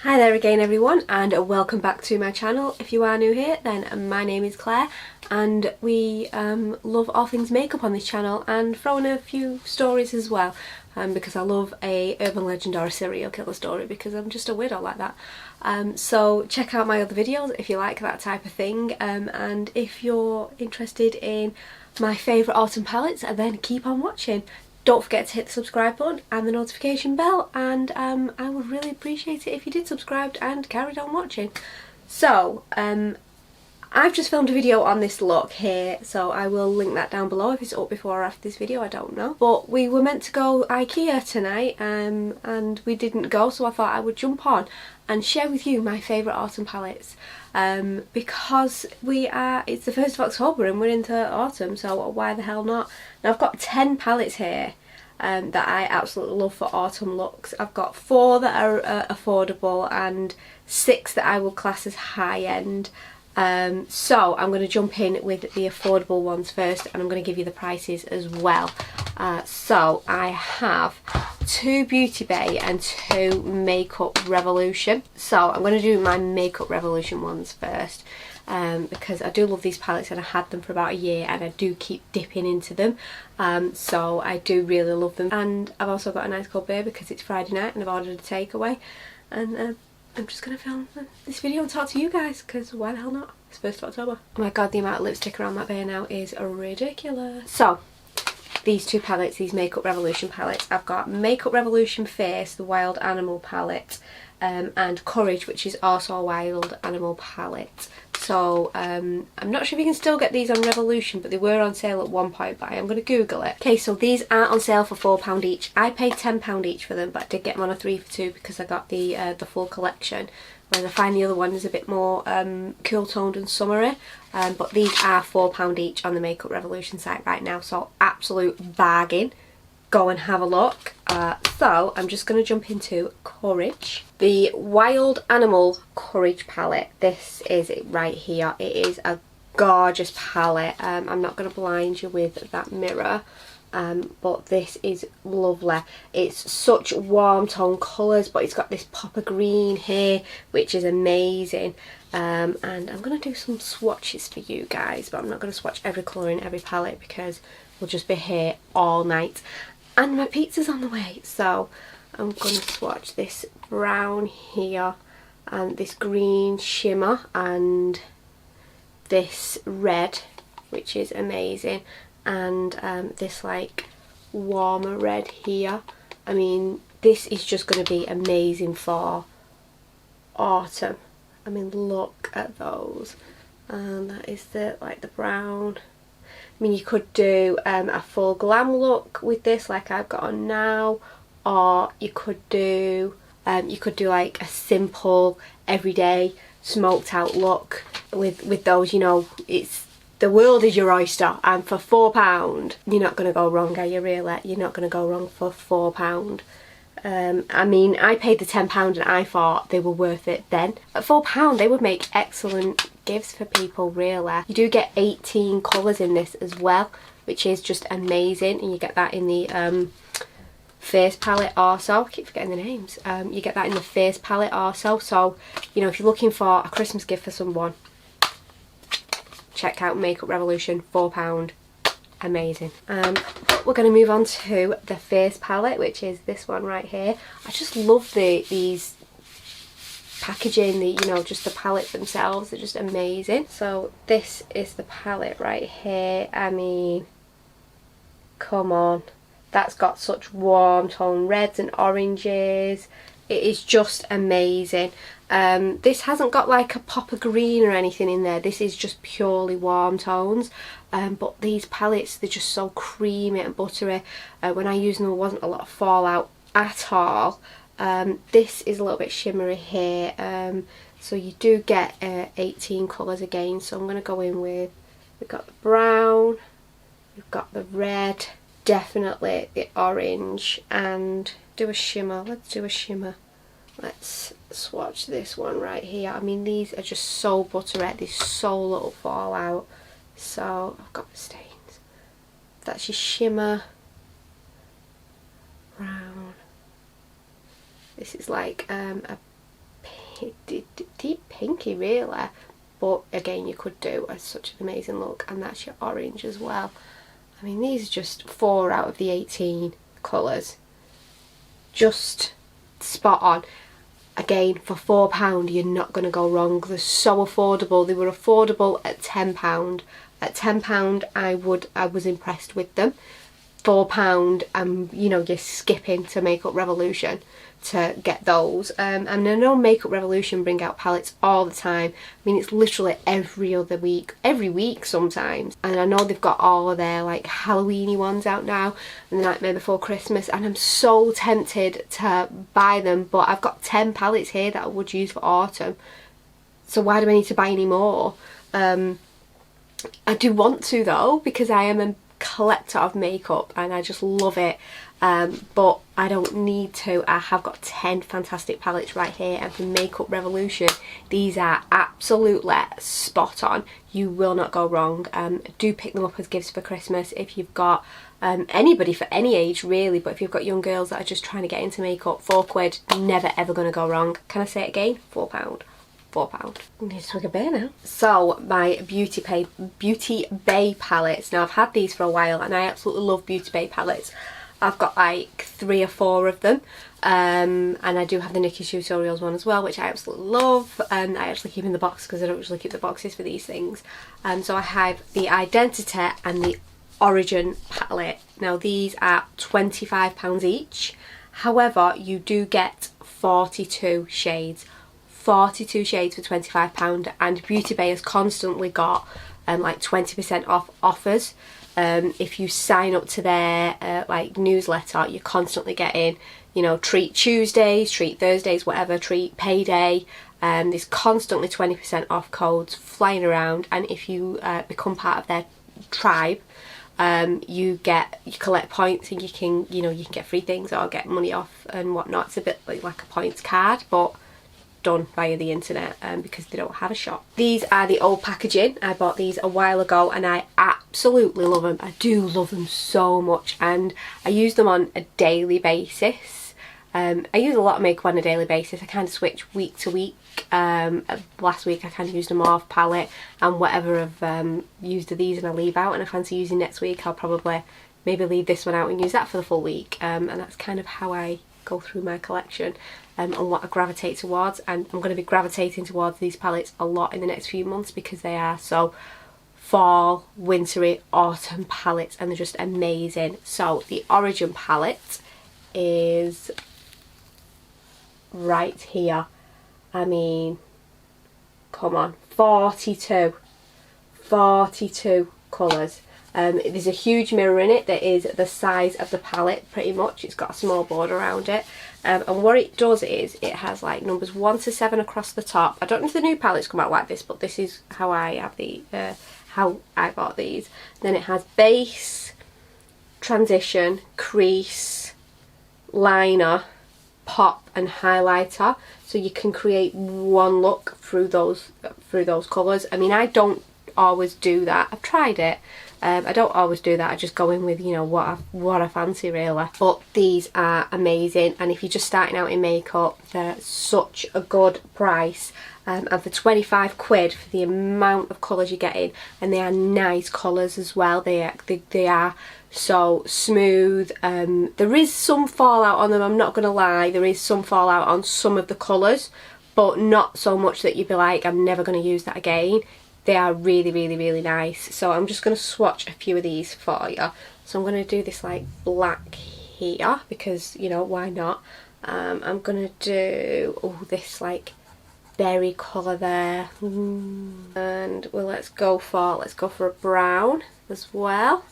Hi there again everyone, and welcome back to my channel. If you are new here, then my name is Claire and we love all things makeup on this channel and throw in a few stories as well, because I love a urban legend or a serial killer story because I'm just a weirdo like that. So check out my other videos if you like that type of thing, and if you're interested in my favourite autumn palettes, then keep on watching. Don't forget to hit the subscribe button and the notification bell, and I would really appreciate it if you did subscribe and carried on watching. So, I've just filmed a video on this look here, so I will link that down below if it's up before or after this video, I don't know. But we were meant to go IKEA tonight, and we didn't go, so I thought I would jump on and share with you my favourite autumn palettes. Because it's the 1st of October and we're into autumn, so why the hell not? Now I've got 10 palettes here that I absolutely love for autumn looks. I've got 4 that are affordable and 6 that I will class as high end. So I'm going to jump in with the affordable ones first, and I'm going to give you the prices as well. So I have 2 Beautybay and 2 Makeup Revolution. So I'm going to do my Makeup Revolution ones first, because I do love these palettes and I had them for about a year and I do keep dipping into them. So I do really love them. And I've also got a nice cold beer because it's Friday night and I've ordered a takeaway. And I'm just going to film this video and talk to you guys, because why the hell not? It's 1st of October. Oh my god, the amount of lipstick around that bear now is ridiculous. So, these 2 palettes, these Makeup Revolution palettes, I've got Makeup Revolution Face, the Wild Animal palette, and Courage, which is also a Wild Animal palette. So I'm not sure if you can still get these on Revolution, but they were on sale at one point, but I am going to Google it. Okay, so these are on sale for £4 each. I paid £10 each for them, but I did get them on a 3 for 2 because I got the full collection. Whereas I find the other one is a bit more cool toned and summery. But these are £4 each on the Makeup Revolution site right now, so absolute bargain. Go and have a look. So I'm just going to jump into Courage. The Wild Animal Courage palette. This is it right here. It is a gorgeous palette. I'm not going to blind you with that mirror. But this is lovely. It's such warm tone colours, but it's got this pop of green here, which is amazing. And I'm going to do some swatches for you guys, but I'm not going to swatch every colour in every palette because we'll just be here all night. And my pizza's on the way, so I'm going to swatch this brown here, and this green shimmer, and this red, which is amazing, and this like warmer red here. I mean, this is just going to be amazing for autumn. I mean, look at those. And that is the brown. I mean, you could do a full glam look with this like I've got on now, or you could do like a simple everyday smoked out look with those, you know. It's the world is your oyster, and for £4 you're not going to go wrong, are you really? You're not going to go wrong for £4. I mean, I paid the £10 and I thought they were worth it then. At £4 they would make excellent gifts for people, really. You do get 18 colours in this as well, which is just amazing, and you get that in the face palette also. I keep forgetting the names. You get that in the face palette also, so you know, if you're looking for a Christmas gift for someone, check out Makeup Revolution. £4, amazing. We're going to move on to the face palette, which is this one right here. I just love these packaging, you know, just the palettes themselves, they're just amazing. So this is the palette right here. I mean, come on, that's got such warm tone reds and oranges. It is just amazing. This hasn't got like a pop of green or anything in there. This is just purely warm tones. But these palettes, they're just so creamy and buttery. When I used them, there wasn't a lot of fallout at all. This is a little bit shimmery here. So you do get 18 colours again. So I'm going to go in with, we've got the brown, we've got the red, definitely the orange, and do a shimmer. Let's do a shimmer. Let's swatch this one right here. I mean, these are just so buttery. There's so little fallout. So I've got the stains. That's your shimmer. Brown. This is like a deep pinky really, but again you could do such an amazing look. And that's your orange as well. I mean, these are just 4 out of the 18 colours, just spot on. Again, for £4 you're not going to go wrong. They're so affordable. They were affordable at £10. At £10 I was impressed with them. £4, you know, you're skipping to Makeup Revolution to get those. And I know Makeup Revolution bring out palettes all the time. I mean, it's literally every other week, every week sometimes. And I know they've got all of their like Halloweeny ones out now, and the Nightmare Before Christmas, and I'm so tempted to buy them, but I've got 10 palettes here that I would use for autumn, so why do I need to buy any more? I do want to though, because I am a collector of makeup and I just love it, but I don't need to. I have got 10 fantastic palettes right here, and for Makeup Revolution these are absolutely spot on. You will not go wrong. Do pick them up as gifts for Christmas if you've got anybody for any age really, but if you've got young girls that are just trying to get into makeup, £4, never ever going to go wrong. Can I say it again? £4. £4. I need to take a bear now. So my Beautybay palettes. Now I've had these for a while and I absolutely love Beautybay palettes. I've got like 3 or 4 of them, and I do have the Nikki's Tutorials one as well, which I absolutely love, and I actually keep in the box because I don't usually keep the boxes for these things. So I have the Identity and the Origin palette. Now these are £25 each, however you do get 42 shades. 42 shades for £25, and Beautybay has constantly got like 20% off offers. If you sign up to their like newsletter, you're constantly getting, you know, treat Tuesdays, treat Thursdays, whatever, treat payday. There's constantly 20% off codes flying around, and if you become part of their tribe, you collect points and you can get free things or get money off and whatnot. It's a bit like a points card, but done via the internet, because they don't have a shop. These are the old packaging. I bought these a while ago and I absolutely love them. I do love them so much, and I use them on a daily basis. I use a lot of makeup on a daily basis. I kind of switch week to week. Last week I kind of used a mauve palette, and whatever I've used of these and I leave out and I fancy using next week, I'll probably maybe leave this one out and use that for the full week. And that's kind of how I go through my collection, and what I gravitate towards. And I'm going to be gravitating towards these palettes a lot in the next few months because they are so fall, wintry, autumn palettes, and they're just amazing. So the Origin palette is right here. I mean, come on, 42 colours. There's a huge mirror in it that is the size of the palette pretty much. It's got a small border around it, and what it does is it has like numbers 1 to 7 across the top. I don't know if the new palettes come out like this, but this is how I have the how I bought these. Then it has base, transition, crease, liner, pop and highlighter, so you can create one look through those colours. I mean, I don't always do that. I've tried it. I don't always do that. I just go in with, you know, what I fancy really. But these are amazing, and if you're just starting out in makeup, they're such a good price. And for £25 for the amount of colours you're getting, and they are nice colours as well. They are so smooth. There is some fallout on them, I'm not gonna lie. There is some fallout on some of the colours, but not so much that you'd be like, I'm never gonna use that again. They are really, really, really nice. So I'm just going to swatch a few of these for you. So I'm going to do this like black here because, you know, why not? I'm going to do this like berry colour there. And well, let's go for a brown as well.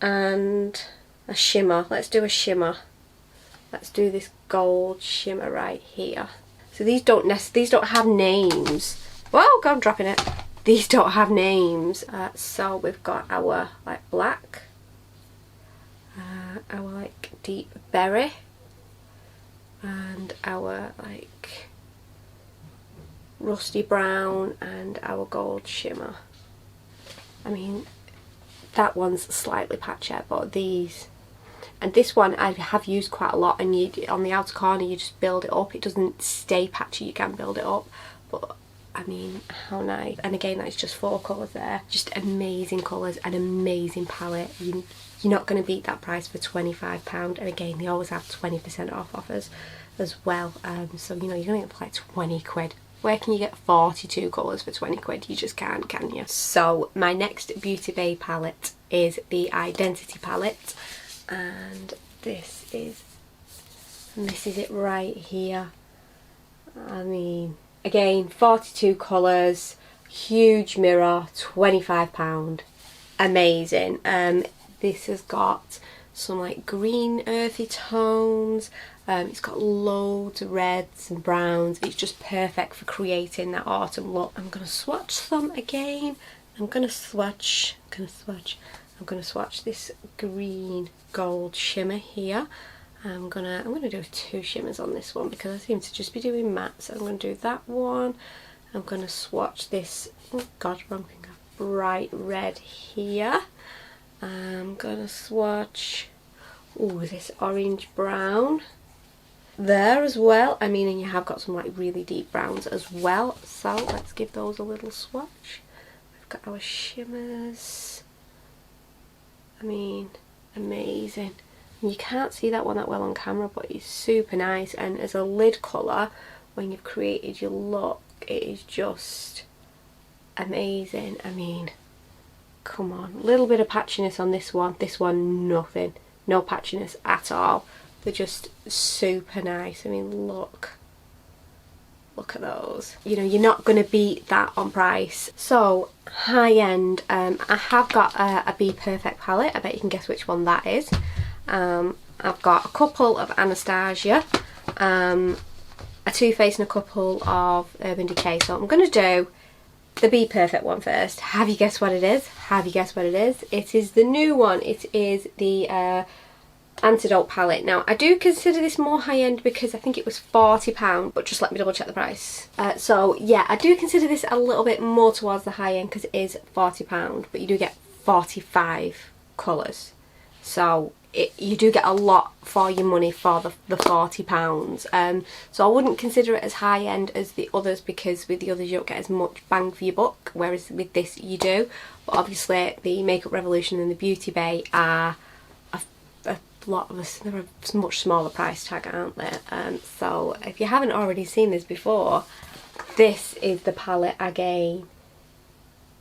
And a shimmer. Let's do a shimmer. Let's do this gold shimmer right here. So these don't have names. Whoa, God, I'm dropping it. These don't have names. So we've got our like black, our like deep berry, and our like rusty brown, and our gold shimmer. I mean, that one's slightly patchy, but these, And this one I have used quite a lot, and you, on the outer corner, you just build it up. It doesn't stay patchy, you can build it up, but I mean, how nice. And again, that's just 4 colours there. Just amazing colours, an amazing palette. You're not going to beat that price for £25. And again, they always have 20% off offers as well. So, you know, you're going to get for like 20 quid. Where can you get 42 colours for 20 quid? You just can't, can you? So, my next Beautybay palette is the Identity palette. And this is it right here. I mean, again, 42 colours, huge mirror, £25. Amazing. This has got some like green earthy tones. It's got loads of reds and browns. It's just perfect for creating that autumn look. I'm gonna swatch some again. I'm gonna swatch this green gold shimmer here. I'm gonna do 2 shimmers on this one because I seem to just be doing matte. So I'm gonna do that one. I'm gonna swatch this, oh god, wrong finger, bright red here. I'm gonna swatch, oh, this orange brown there as well. I mean, and you have got some like really deep browns as well. So let's give those a little swatch. We've got our shimmers. I mean, amazing. You can't see that one that well on camera, but it's super nice. And as a lid colour, when you've created your look, it is just amazing. I mean, come on. A little bit of patchiness on this one. This one, nothing. No patchiness at all. They're just super nice. I mean, look at those. You know, you're not going to beat that on price. So, high end. I have got a Be Perfect palette. I bet you can guess which one that is. I've got a couple of Anastasia, a Too Faced and a couple of Urban Decay. So I'm going to do the Be Perfect one first. Have you guessed what it is? Have you guessed what it is? It is the new one. It is the Antidote palette. Now, I do consider this more high-end because I think it was £40, but just let me double check the price. So yeah, I do consider this a little bit more towards the high-end because it is £40, but you do get 45 colours. So you do get a lot for your money for the £40. So I wouldn't consider it as high end as the others because with the others you don't get as much bang for your buck, whereas with this you do. But obviously the Makeup Revolution and the Beautybay are a lot of us. They're a much smaller price tag, aren't they? So if you haven't already seen this before, this is the palette again.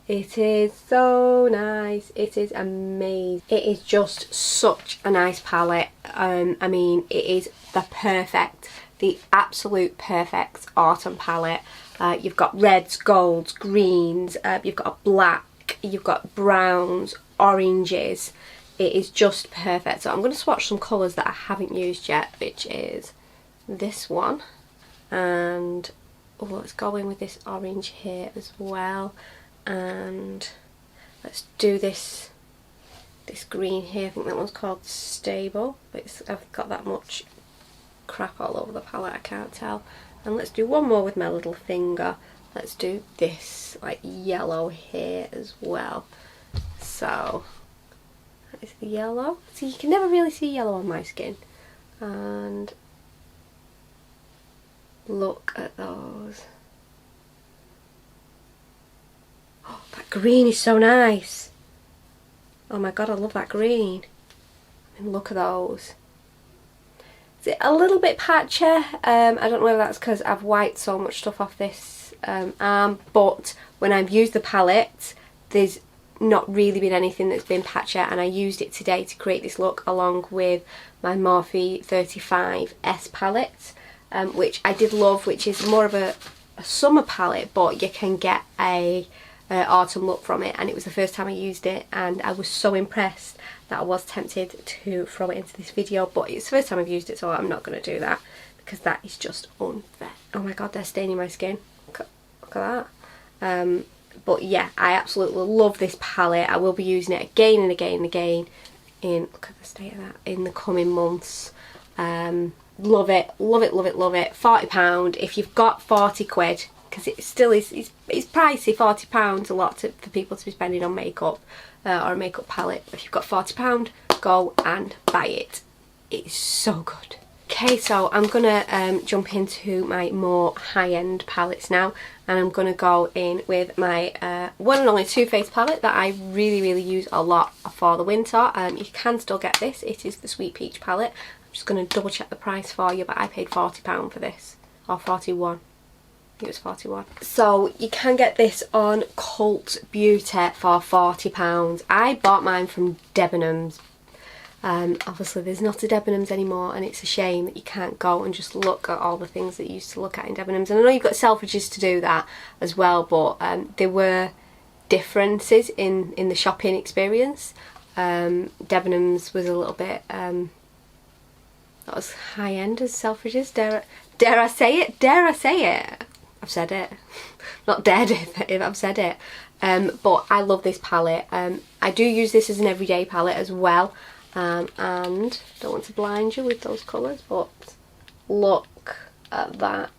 It is so nice. It is amazing. It is just such a nice palette. I mean, it is the absolute perfect autumn palette. You've got reds, golds, greens, you've got a black, you've got browns, oranges. It is just perfect. So I'm going to swatch some colours that I haven't used yet, which is this one. And oh, let's go in with this orange here as well. And let's do this green here. I think that one's called Stable, but I've got that much crap all over the palette I can't tell. And let's do one more with my little finger. Let's do this like yellow here as well. So that is the yellow. So you can never really see yellow on my skin. And look at those. Oh, that green is so nice. Oh my god, I love that green. I mean, look at those. Is it a little bit patchy? I don't know whether that's because I've wiped so much stuff off this arm, but when I've used the palette, there's not really been anything that's been patchy, and I used it today to create this look along with my Morphe 35S palette, which I did love, which is more of a summer palette, but you can get a autumn look from it, and it was the first time I used it and I was so impressed that I was tempted to throw it into this video, but it's the first time I've used it, so I'm not going to do that because that is just unfair. Oh my god, they're staining my skin. Look at that. But yeah, I absolutely love this palette. I will be using it again and again and again in, look at the state of that, in the coming months. Love it, love it, love it, love it. £40 if you've got 40 quid, because it still is, it's pricey. £40 a lot for people to be spending on makeup or a makeup palette. If you've got £40, go and buy it. It's so good. Okay, so I'm gonna jump into my more high-end palettes now, and I'm gonna go in with my one and only Too Faced palette that I really use a lot for the winter. You can still get this. It is the Sweet Peach palette. I'm just gonna double check the price for you, but I paid £40 for this, or 41. I think it was 41. So you can get this on Cult Beauty for £40. I bought mine from Debenhams. Obviously there's not a Debenhams anymore, and it's a shame that you can't go and just look at all the things that you used to look at in Debenhams. And I know you've got Selfridges to do that as well, but there were differences in the shopping experience. Debenhams was a little bit not as high end as Selfridges. Dare I say it? Dare I say it? I've said it. Not dared if I've said it. But I love this palette. I do use this as an everyday palette as well. And don't want to blind you with those colours, but look at that.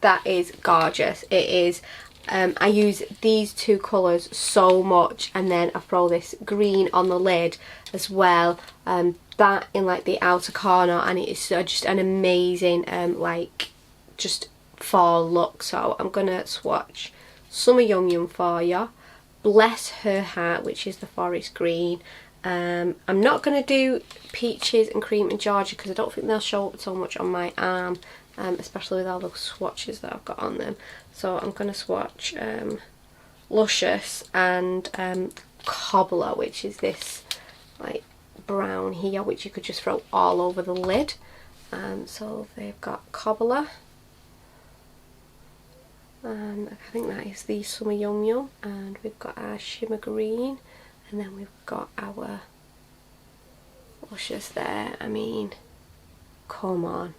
That is gorgeous. It is. I use these two colours so much, and then I throw this green on the lid as well. That in like the outer corner, and it is just an amazing like just fall look. So I'm gonna swatch Summer Yum Yum for you. Bless Her Heart, which is the forest green. I'm not going to do Peaches and Cream and Georgia because I don't think they'll show up so much on my arm, especially with all the swatches that I've got on them. So I'm going to swatch Luscious and Cobbler, which is this like brown here, which you could just throw all over the lid. So they've got Cobbler, and I think that is the Summer Yum Yum, and we've got our Shimmer Green. And then we've got our Luscious there. I mean, come on.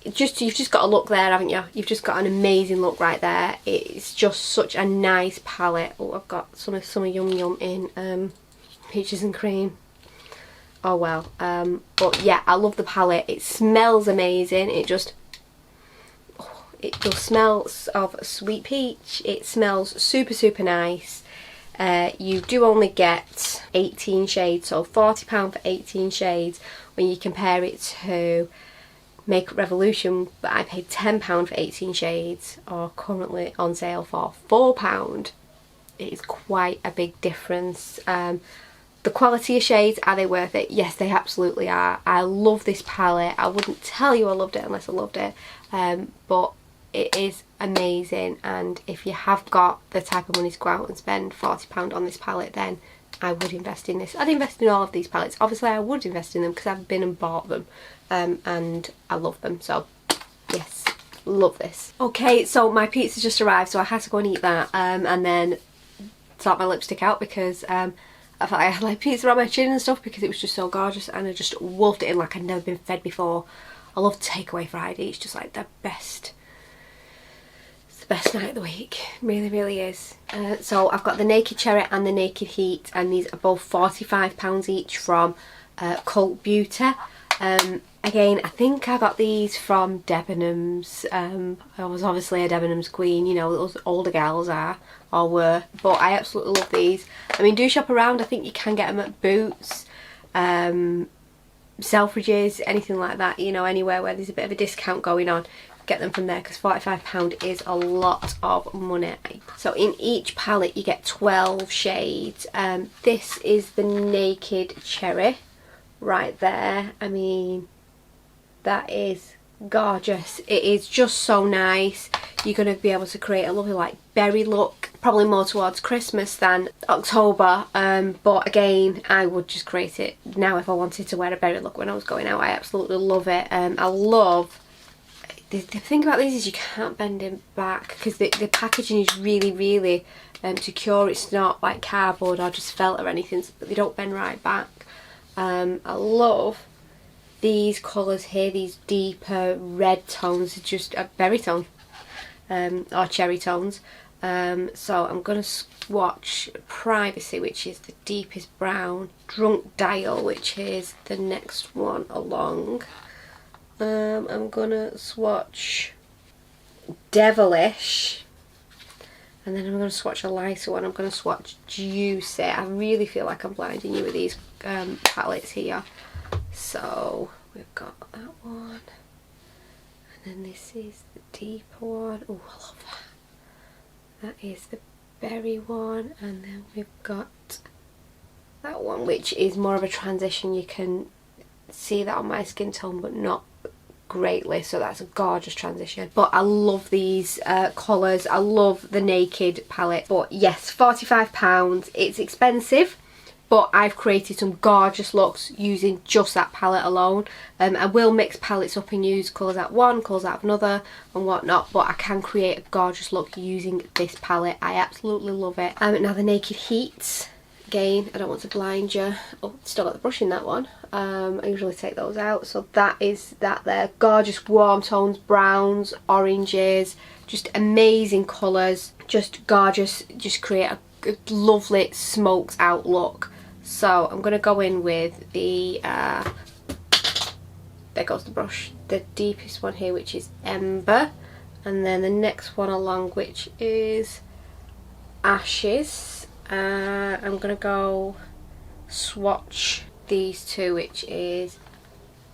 You've just got a look there, haven't you? You've just got an amazing look right there. It's just such a nice palette. Oh, I've got some of Summer Yum Yum in Peaches and Cream. Oh well. But yeah, I love the palette. It smells amazing. It just smells of sweet peach. It smells super nice. You do only get 18 shades, so £40 for 18 shades when you compare it to Makeup Revolution, but I paid £10 for 18 shades, or currently on sale for £4. It is quite a big difference. The quality of shades, are they worth it? Yes, they absolutely are. I love this palette. I wouldn't tell you I loved it unless I loved it, but it is amazing, and if you have got the type of money to go out and spend £40 on this palette, then I would invest in this. I'd invest in all of these palettes. Obviously I would invest in them because I've been and bought them, and I love them, so yes, love this. Okay, so my pizza just arrived, so I had to go and eat that, and then sort my lipstick out because I thought I had like pizza on my chin and stuff because it was just so gorgeous, and I just wolfed it in like I'd never been fed before. I love Takeaway Friday. It's just like the best night of the week, really is. So I've got the Naked Cherry and the Naked Heat, and these are both £45 each from Cult Beauty. Again, I think I got these from Debenhams. I was obviously a Debenhams queen, you know, those older gals are, or were, but I absolutely love these. I mean, do shop around. I think you can get them at Boots, Selfridges, anything like that, you know, anywhere where there's a bit of a discount going on. Get them from there because £45 is a lot of money. So in each palette you get 12 shades. This is the Naked Cherry right there. I mean, that is gorgeous. It is just so nice. You're going to be able to create a lovely like berry look, probably more towards Christmas than October, but again I would just create it now if I wanted to wear a berry look when I was going out. I absolutely love it. I love the thing about these is you can't bend them back because the packaging is really secure. It's not like cardboard or just felt or anything, but they don't bend right back. I love these colours here, these deeper red tones, just a berry tone or cherry tones. So I'm going to swatch Privacy, which is the deepest brown, Drunk Dial, which is the next one along. I'm gonna swatch Devilish, and then I'm gonna swatch a lighter one. I'm gonna swatch Juicy. I really feel like I'm blinding you with these palettes here. So we've got that one, and then this is the deeper one. Oh, I love that. That is the berry one, and then we've got that one, which is more of a transition. You can see that on my skin tone, but not greatly, so that's a gorgeous transition. But I love these colours. I love the Naked palette. But yes, £45. It's expensive, but I've created some gorgeous looks using just that palette alone. I will mix palettes up and use colours out of one, colours out of another and whatnot, but I can create a gorgeous look using this palette. I absolutely love it. Now the Naked Heat, again, I don't want to blind you. Oh, still got the brush in that one. I usually take those out. So that is that there. Gorgeous warm tones, browns, oranges, just amazing colours, just gorgeous, just create a lovely smoked out look. So I'm going to go in with the, there goes the brush, the deepest one here, which is Ember, and then the next one along, which is Ashes. I'm going to go swatch these two, which is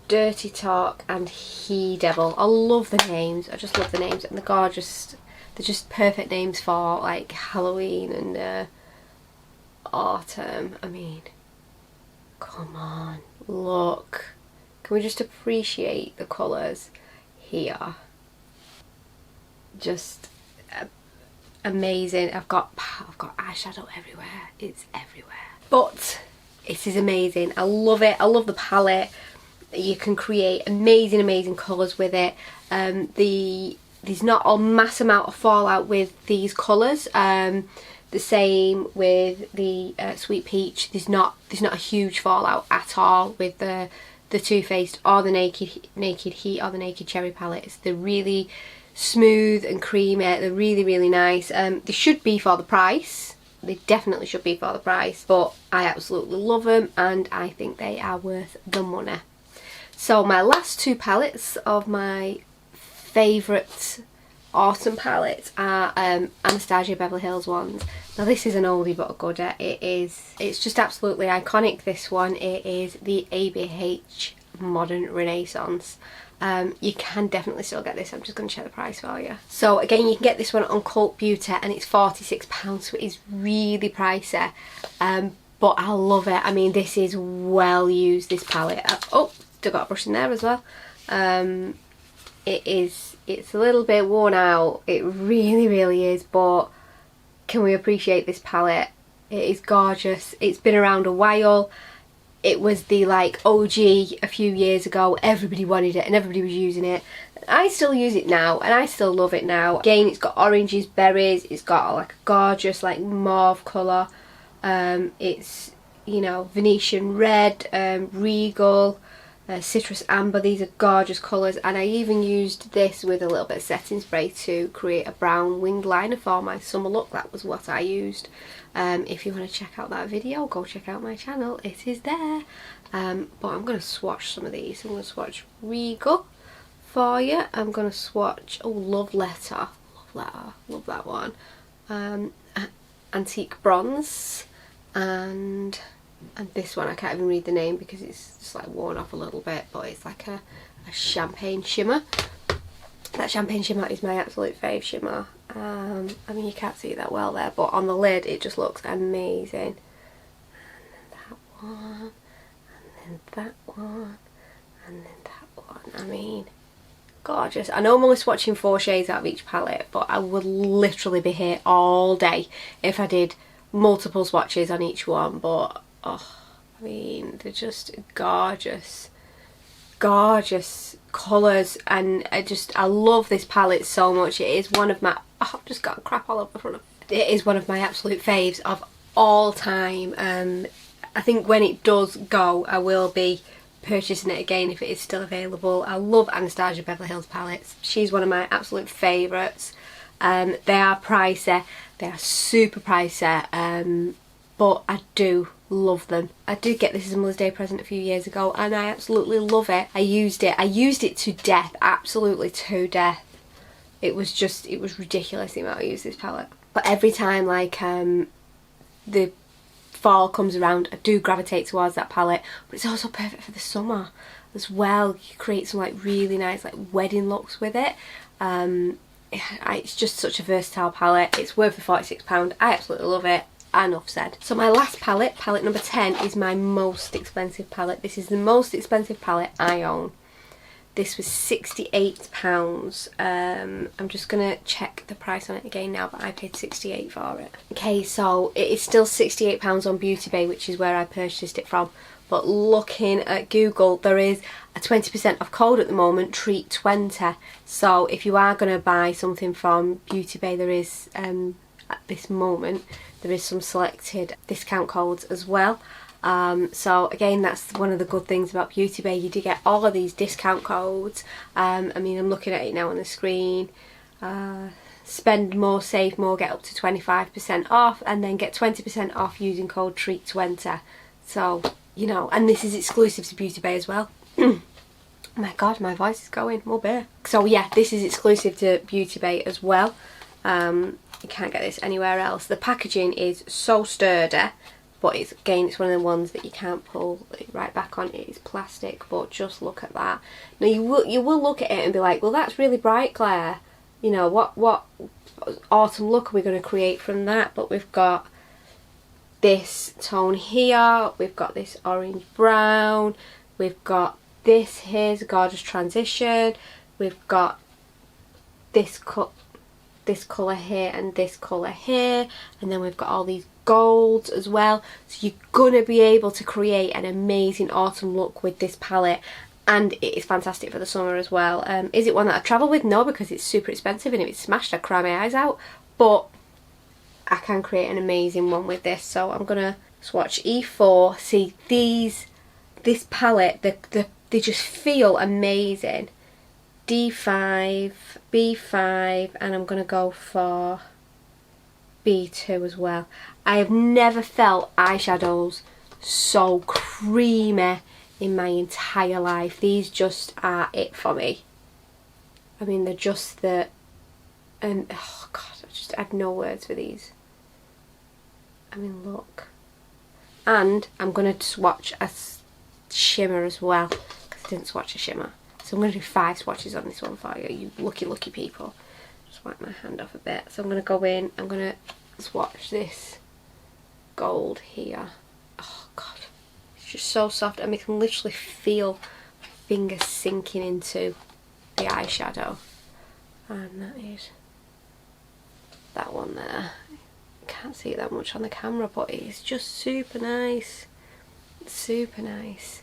Dirty Talk and He Devil. I love the names, I just love the names, and the gorgeous, they're just perfect names for like Halloween and autumn. I mean, come on, look. Can we just appreciate the colours here? Just amazing. I've got eyeshadow everywhere. It's everywhere. But it is amazing. I love it. I love the palette. You can create amazing colours with it. There's not a mass amount of fallout with these colours. The same with the Sweet Peach. There's not a huge fallout at all with the Too Faced or the Naked Heat or the Naked Cherry palettes. They're really smooth and creamy. They're really nice. They should be for the price. They definitely should be for the price, but I absolutely love them and I think they are worth the money. So my last two palettes of my favourite autumn palettes are Anastasia Beverly Hills ones. Now this is an oldie but a goodie. It's just absolutely iconic, this one. It is the ABH Modern Renaissance. You can definitely still get this. I'm just going to check the price for you. So again, you can get this one on Cult Beauty and it's £46, so it is really pricey. But I love it. I mean, this is well used, this palette. Oh, still got a brush in there as well. It's a little bit worn out. It really is, but can we appreciate this palette? It is gorgeous. It's been around a while. It was the like OG a few years ago. Everybody wanted it and everybody was using it. I still use it now and I still love it now. Again, it's got oranges, berries, it's got like a gorgeous like mauve colour. It's, you know, Venetian red, regal, citrus amber. These are gorgeous colours, and I even used this with a little bit of setting spray to create a brown winged liner for my summer look. That was what I used. If you want to check out that video, go check out my channel, it is there. But I'm going to swatch some of these. I'm going to swatch Regal for you. I'm going to swatch, oh, Love Letter, love that one. Antique Bronze, and this one I can't even read the name because it's just like worn off a little bit, but it's like a champagne shimmer. That champagne shimmer is my absolute fave shimmer. I mean, you can't see that well there, but on the lid it just looks amazing. And then that one, and then that one, and then that one. I mean, gorgeous. I know I'm only swatching 4 shades out of each palette, but I would literally be here all day if I did multiple swatches on each one. But oh, I mean, they're just gorgeous colours, and I love this palette so much. It is one of my, oh, I've just got crap all over the front of it. It is one of my absolute faves of all time. I think when it does go, I will be purchasing it again if it is still available. I love Anastasia Beverly Hills palettes. She's one of my absolute favourites. They are pricey, they are super pricey, but I do love them. I did get this as a Mother's Day present a few years ago and I absolutely love it. I used it to death, absolutely to death. It was ridiculous the amount I used this palette. But every time like the fall comes around, I do gravitate towards that palette. But it's also perfect for the summer as well. You create some like really nice like wedding looks with it. It's just such a versatile palette. It's worth the £46. I absolutely love it. Enough said. So my last palette, palette number 10, is my most expensive palette. This is the most expensive palette I own. This was £68. I'm just gonna check the price on it again now, but I paid £68 for it. Okay, so it is still £68 on Beautybay, which is where I purchased it from. But looking at Google, there is a 20% off code at the moment, treat20. So if you are gonna buy something from Beautybay, there is at this moment there is some selected discount codes as well. So again, that's one of the good things about Beautybay. You do get all of these discount codes. I mean, I'm looking at it now on the screen. Spend more, save more, get up to 25% off, and then get 20% off using code treat20. So, you know, and this is exclusive to Beautybay as well. Oh my god, my voice is going, more beer. So yeah, this is exclusive to Beautybay as well. You can't get this anywhere else. The packaging is so sturdy, but it's it's one of the ones that you can't pull it right back on. It is plastic, but just look at that. Now you will look at it and be like, well, that's really bright, Claire. You know, what autumn look are we going to create from that? But we've got this tone here, we've got this orange brown, we've got this here's a gorgeous transition, we've got this colour here and this colour here, and then we've got all these golds as well. So you're gonna be able to create an amazing autumn look with this palette, and it is fantastic for the summer as well. Is it one that I travel with? No, because it's super expensive, and if it's smashed I'd cry my eyes out, but I can create an amazing one with this. So I'm gonna swatch E4. See, this palette, they just feel amazing. D5, B5, and I'm gonna go for B2 as well. I have never felt eyeshadows so creamy in my entire life. These just are it for me. I mean, they're just the, and oh god, I just had no words for these. I mean, look. And I'm gonna swatch a shimmer as well, because I didn't swatch a shimmer. So I'm going to do 5 swatches on this one for you, you lucky people. Just wipe my hand off a bit. So I'm going to go in, I'm going to swatch this gold here. Oh god, it's just so soft, and I can literally feel my fingers sinking into the eyeshadow. And that is that one there. I can't see it that much on the camera, but it's just super nice. Super nice.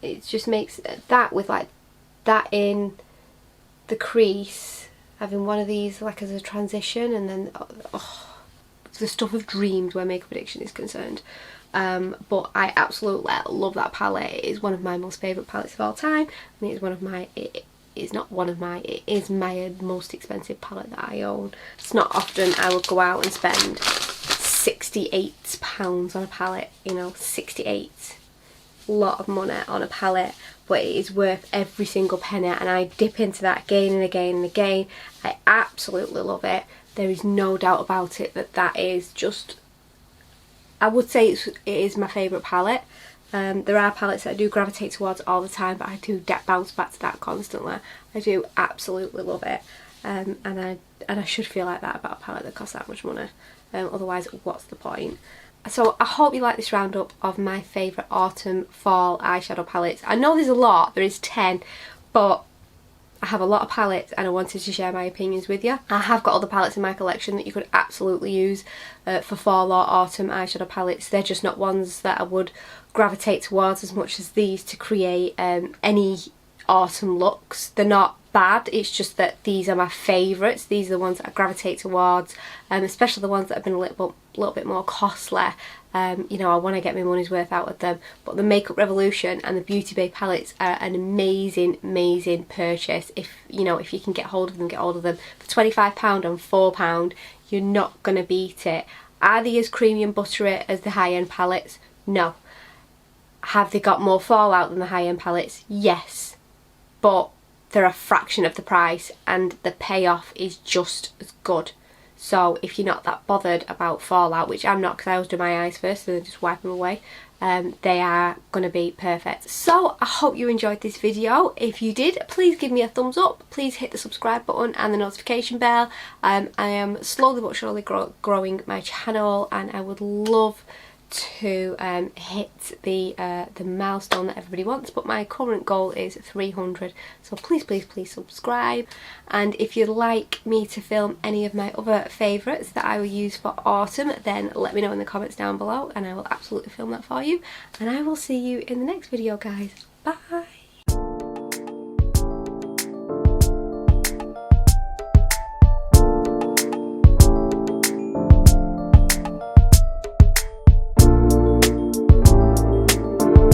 It just makes that with like that in the crease, having one of these like as a transition, and then the stuff of dreams where makeup addiction is concerned. But I absolutely love that palette. It is one of my most favourite palettes of all time, and it is one of my, it is my most expensive palette that I own. It's not often I would go out and spend £68 on a palette, you know, 68. Lot of money on a palette, but it is worth every single penny, and I dip into that again and again and again. I absolutely love it. There is no doubt about it that is just, I would say it is my favourite palette. There are palettes that I do gravitate towards all the time, but I do bounce back to that constantly. I do absolutely love it, and I should feel like that about a palette that costs that much money. Otherwise, what's the point? So I hope you like this roundup of my favourite autumn fall eyeshadow palettes. I know there's a lot, there is 10, but I have a lot of palettes and I wanted to share my opinions with you. I have got other palettes in my collection that you could absolutely use for fall or autumn eyeshadow palettes. They're just not ones that I would gravitate towards as much as these to create any autumn looks. They're not bad, it's just that these are my favourites. These are the ones that I gravitate towards, especially the ones that have been a little bit more costly. You know, I want to get my money's worth out of them. But the Makeup Revolution and the Beautybay palettes are an amazing purchase. If you know, if you can get hold of them, get hold of them. For £25 and £4, you're not going to beat it. Are they as creamy and buttery as the high-end palettes? No. Have they got more fallout than the high-end palettes? Yes. But they're a fraction of the price, and the payoff is just as good. So if you're not that bothered about fallout, which I'm not because I always do my eyes first and then just wipe them away, they are going to be perfect. So I hope you enjoyed this video. If you did, please give me a thumbs up. Please hit the subscribe button and the notification bell. I am slowly but surely growing my channel, and I would love to hit the milestone that everybody wants, but my current goal is 300, so please subscribe. And if you'd like me to film any of my other favourites that I will use for autumn, then let me know in the comments down below and I will absolutely film that for you, and I will see you in the next video, guys. Bye.